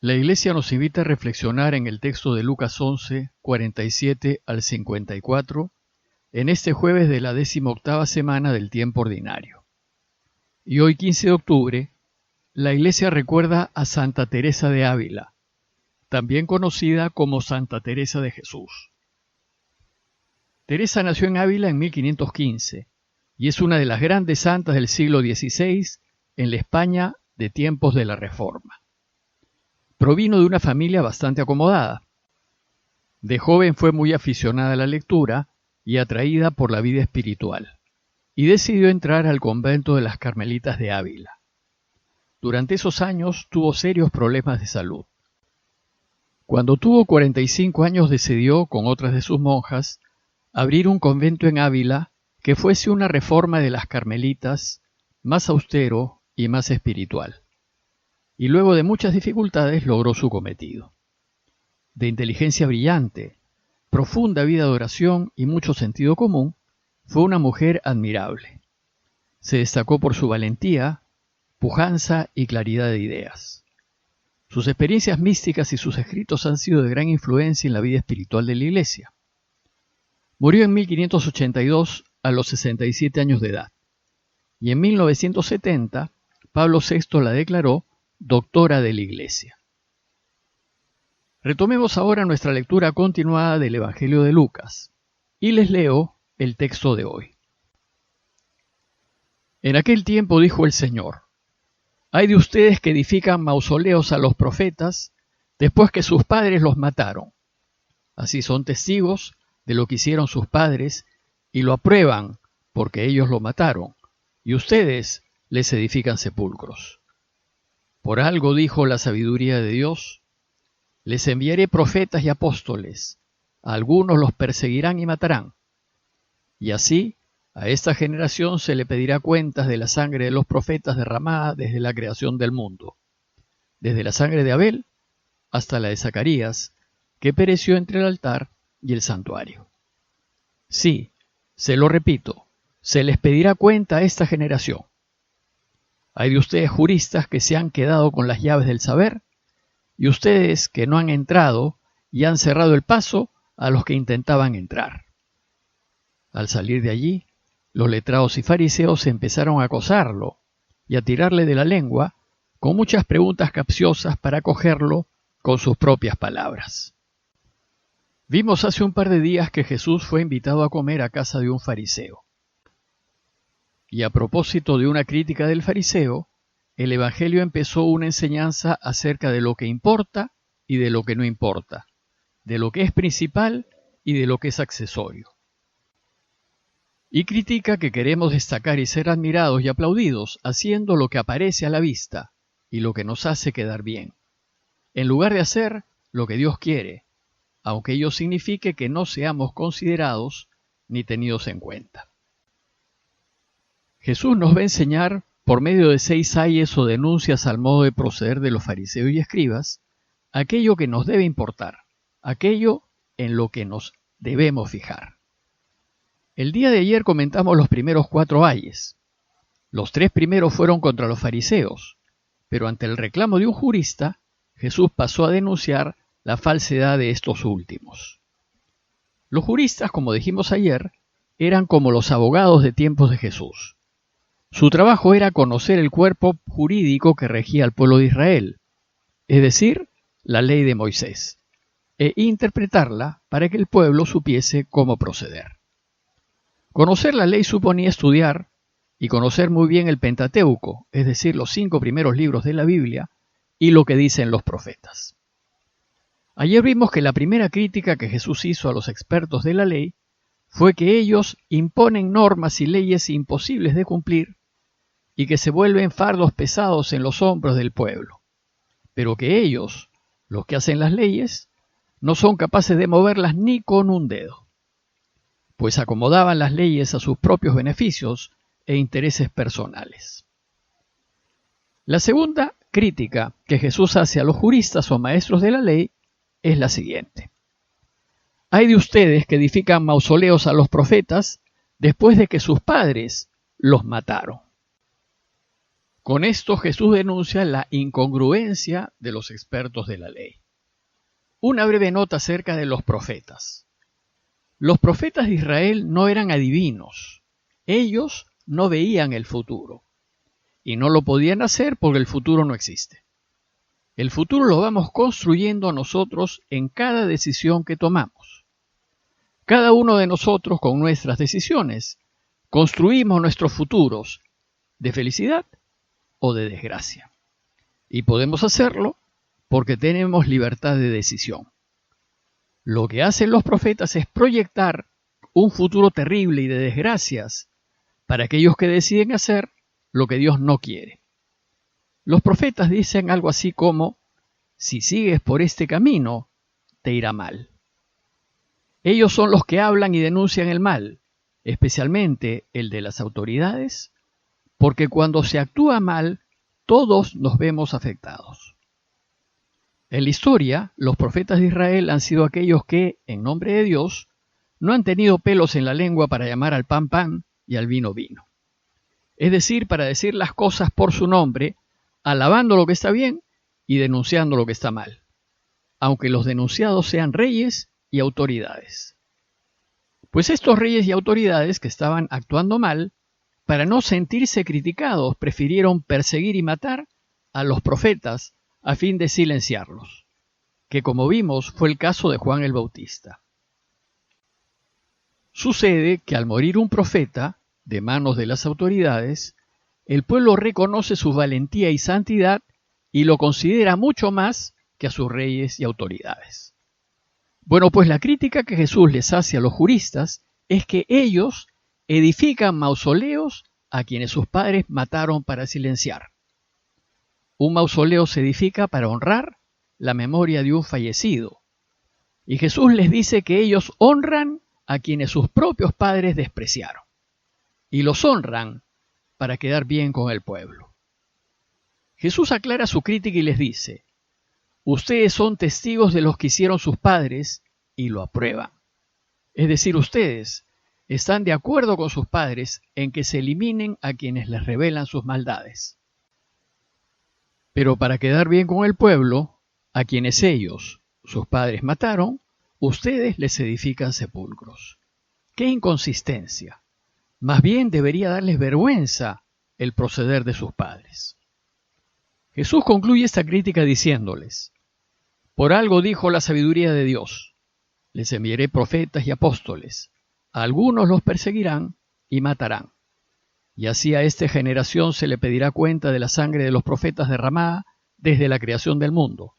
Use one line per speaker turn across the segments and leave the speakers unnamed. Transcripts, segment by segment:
La Iglesia nos invita a reflexionar en el texto de Lucas 11, 47 al 54, en este jueves de la 18ª semana del tiempo ordinario. Y hoy, 15 de octubre, la Iglesia recuerda a Santa Teresa de Ávila, también conocida como Santa Teresa de Jesús. Teresa nació en Ávila en 1515 y es una de las grandes santas del siglo XVI en la España de tiempos de la Reforma. Provino de una familia bastante acomodada. De joven fue muy aficionada a la lectura y atraída por la vida espiritual, y decidió entrar al convento de las Carmelitas de Ávila. Durante esos años tuvo serios problemas de salud. Cuando tuvo 45 años decidió, con otras de sus monjas, abrir un convento en Ávila que fuese una reforma de las Carmelitas, más austero y más espiritual. Y luego de muchas dificultades logró su cometido. De inteligencia brillante, profunda vida de oración y mucho sentido común, fue una mujer admirable. Se destacó por su valentía, pujanza y claridad de ideas. Sus experiencias místicas y sus escritos han sido de gran influencia en la vida espiritual de la Iglesia. Murió en 1582 a los 67 años de edad, y en 1970 Pablo VI la declaró doctora de la Iglesia. Retomemos ahora nuestra lectura continuada del Evangelio de Lucas, y les leo el texto de hoy. En aquel tiempo dijo el Señor: «Hay de ustedes que edifican mausoleos a los profetas después que sus padres los mataron. Así son testigos de lo que hicieron sus padres y lo aprueban porque ellos lo mataron, y ustedes les edifican sepulcros. Por algo dijo la sabiduría de Dios: les enviaré profetas y apóstoles, a algunos los perseguirán y matarán. Y así a esta generación se le pedirá cuentas de la sangre de los profetas derramada desde la creación del mundo, desde la sangre de Abel hasta la de Zacarías, que pereció entre el altar y el santuario. Sí, se lo repito, se les pedirá cuenta a esta generación. Hay de ustedes juristas que se han quedado con las llaves del saber, y ustedes que no han entrado y han cerrado el paso a los que intentaban entrar». Al salir de allí, los letrados y fariseos empezaron a acosarlo y a tirarle de la lengua con muchas preguntas capciosas para cogerlo con sus propias palabras. Vimos hace un par de días que Jesús fue invitado a comer a casa de un fariseo. Y a propósito de una crítica del fariseo, el Evangelio empezó una enseñanza acerca de lo que importa y de lo que no importa, de lo que es principal y de lo que es accesorio. Y critica que queremos destacar y ser admirados y aplaudidos haciendo lo que aparece a la vista y lo que nos hace quedar bien, en lugar de hacer lo que Dios quiere, aunque ello signifique que no seamos considerados ni tenidos en cuenta. Jesús nos va a enseñar, por medio de 6 ayes o denuncias al modo de proceder de los fariseos y escribas, aquello que nos debe importar, aquello en lo que nos debemos fijar. El día de ayer comentamos los primeros 4 ayes. Los 3 primeros fueron contra los fariseos, pero ante el reclamo de un jurista, Jesús pasó a denunciar la falsedad de estos últimos. Los juristas, como dijimos ayer, eran como los abogados de tiempos de Jesús. Su trabajo era conocer el cuerpo jurídico que regía al pueblo de Israel, es decir, la ley de Moisés, e interpretarla para que el pueblo supiese cómo proceder. Conocer la ley suponía estudiar y conocer muy bien el Pentateuco, es decir, los 5 primeros libros de la Biblia y lo que dicen los profetas. Ayer vimos que la primera crítica que Jesús hizo a los expertos de la ley fue que ellos imponen normas y leyes imposibles de cumplir y que se vuelven fardos pesados en los hombros del pueblo, pero que ellos, los que hacen las leyes, no son capaces de moverlas ni con un dedo, pues acomodaban las leyes a sus propios beneficios e intereses personales. La segunda crítica que Jesús hace a los juristas o maestros de la ley es la siguiente: hay de ustedes que edifican mausoleos a los profetas después de que sus padres los mataron. Con esto Jesús denuncia la incongruencia de los expertos de la ley. Una breve nota acerca de los profetas. Los profetas de Israel no eran adivinos. Ellos no veían el futuro. Y no lo podían hacer porque el futuro no existe. El futuro lo vamos construyendo nosotros en cada decisión que tomamos. Cada uno de nosotros, con nuestras decisiones, construimos nuestros futuros de felicidad o de desgracia. Y podemos hacerlo porque tenemos libertad de decisión. Lo que hacen los profetas es proyectar un futuro terrible y de desgracias para aquellos que deciden hacer lo que Dios no quiere. Los profetas dicen algo así como: si sigues por este camino, te irá mal. Ellos son los que hablan y denuncian el mal, especialmente el de las autoridades, porque cuando se actúa mal, todos nos vemos afectados. En la historia, los profetas de Israel han sido aquellos que, en nombre de Dios, no han tenido pelos en la lengua para llamar al pan pan y al vino vino. Es decir, para decir las cosas por su nombre, alabando lo que está bien y denunciando lo que está mal, aunque los denunciados sean reyes y autoridades. Pues estos reyes y autoridades que estaban actuando mal, para no sentirse criticados, prefirieron perseguir y matar a los profetas a fin de silenciarlos, que como vimos fue el caso de Juan el Bautista. Sucede que al morir un profeta de manos de las autoridades, el pueblo reconoce su valentía y santidad y lo considera mucho más que a sus reyes y autoridades. Bueno, pues la crítica que Jesús les hace a los juristas es que ellos edifican mausoleos a quienes sus padres mataron para silenciar. Un mausoleo se edifica para honrar la memoria de un fallecido. Y Jesús les dice que ellos honran a quienes sus propios padres despreciaron. Y los honran para quedar bien con el pueblo. Jesús aclara su crítica y les dice: ustedes son testigos de los que hicieron sus padres y lo aprueban. Es decir, ustedes están de acuerdo con sus padres en que se eliminen a quienes les revelan sus maldades. Pero para quedar bien con el pueblo, a quienes ellos, sus padres, mataron, ustedes les edifican sepulcros. ¡Qué inconsistencia! Más bien debería darles vergüenza el proceder de sus padres. Jesús concluye esta crítica diciéndoles: por algo dijo la sabiduría de Dios: les enviaré profetas y apóstoles, a algunos los perseguirán y matarán. Y así a esta generación se le pedirá cuenta de la sangre de los profetas derramada desde la creación del mundo,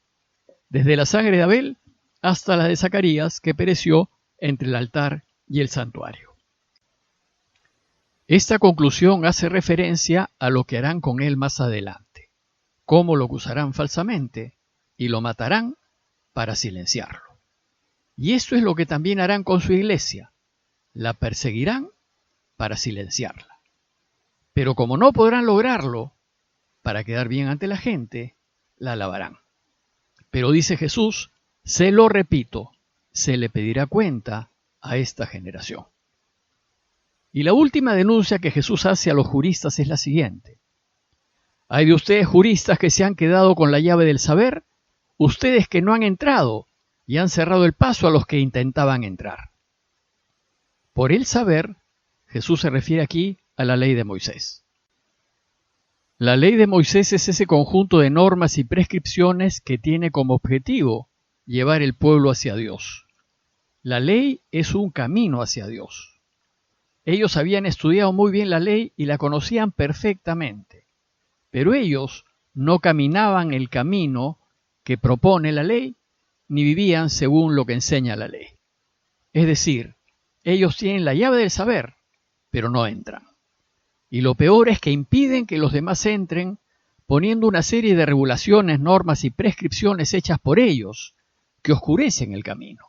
desde la sangre de Abel hasta la de Zacarías, que pereció entre el altar y el santuario. Esta conclusión hace referencia a lo que harán con él más adelante, cómo lo acusarán falsamente y lo matarán para silenciarlo. Y esto es lo que también harán con su iglesia: la perseguirán para silenciarla. Pero como no podrán lograrlo, para quedar bien ante la gente, la alabarán. Pero dice Jesús, se lo repito, se le pedirá cuenta a esta generación. Y la última denuncia que Jesús hace a los juristas es la siguiente: hay de ustedes juristas que se han quedado con la llave del saber, ustedes que no han entrado y han cerrado el paso a los que intentaban entrar. Por el saber, Jesús se refiere aquí a la ley de Moisés. La ley de Moisés es ese conjunto de normas y prescripciones que tiene como objetivo llevar el pueblo hacia Dios. La ley es un camino hacia Dios. Ellos habían estudiado muy bien la ley y la conocían perfectamente, pero ellos no caminaban el camino que propone la ley, ni vivían según lo que enseña la ley. Es decir, ellos tienen la llave del saber, pero no entran. Y lo peor es que impiden que los demás entren, poniendo una serie de regulaciones, normas y prescripciones hechas por ellos, que oscurecen el camino.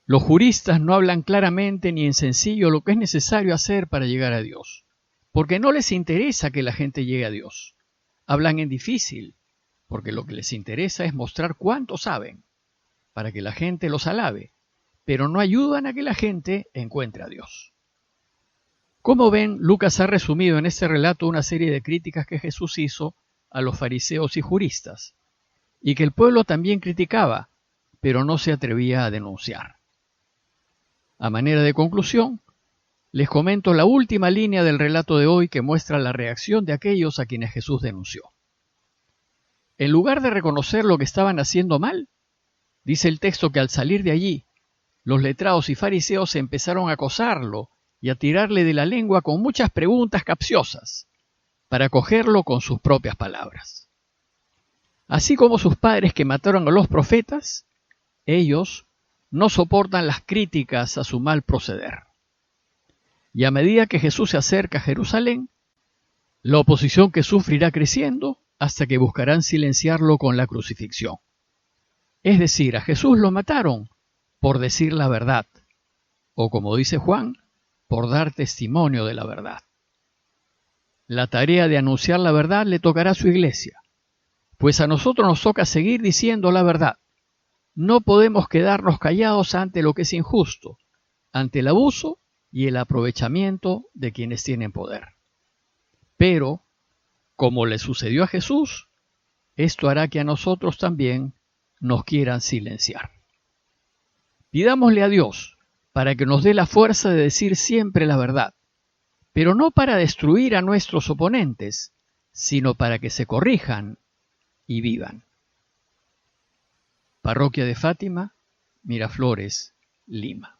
Los juristas no hablan claramente ni en sencillo lo que es necesario hacer para llegar a Dios, porque no les interesa que la gente llegue a Dios. Hablan en difícil, porque lo que les interesa es mostrar cuánto saben, para que la gente los alabe, pero no ayudan a que la gente encuentre a Dios. Como ven, Lucas ha resumido en este relato una serie de críticas que Jesús hizo a los fariseos y juristas, y que el pueblo también criticaba, pero no se atrevía a denunciar. A manera de conclusión, les comento la última línea del relato de hoy que muestra la reacción de aquellos a quienes Jesús denunció. En lugar de reconocer lo que estaban haciendo mal, dice el texto que al salir de allí, los letrados y fariseos empezaron a acosarlo y a tirarle de la lengua con muchas preguntas capciosas, para cogerlo con sus propias palabras. Así como sus padres que mataron a los profetas, ellos no soportan las críticas a su mal proceder. Y a medida que Jesús se acerca a Jerusalén, la oposición que sufre irá creciendo hasta que buscarán silenciarlo con la crucifixión. Es decir, a Jesús lo mataron por decir la verdad, o como dice Juan, por dar testimonio de la verdad. La tarea de anunciar la verdad le tocará a su iglesia, pues a nosotros nos toca seguir diciendo la verdad. No podemos quedarnos callados ante lo que es injusto, ante el abuso y el aprovechamiento de quienes tienen poder. Pero, como le sucedió a Jesús, esto hará que a nosotros también nos quieran silenciar. Pidámosle a Dios para que nos dé la fuerza de decir siempre la verdad, pero no para destruir a nuestros oponentes, sino para que se corrijan y vivan. Parroquia de Fátima, Miraflores, Lima.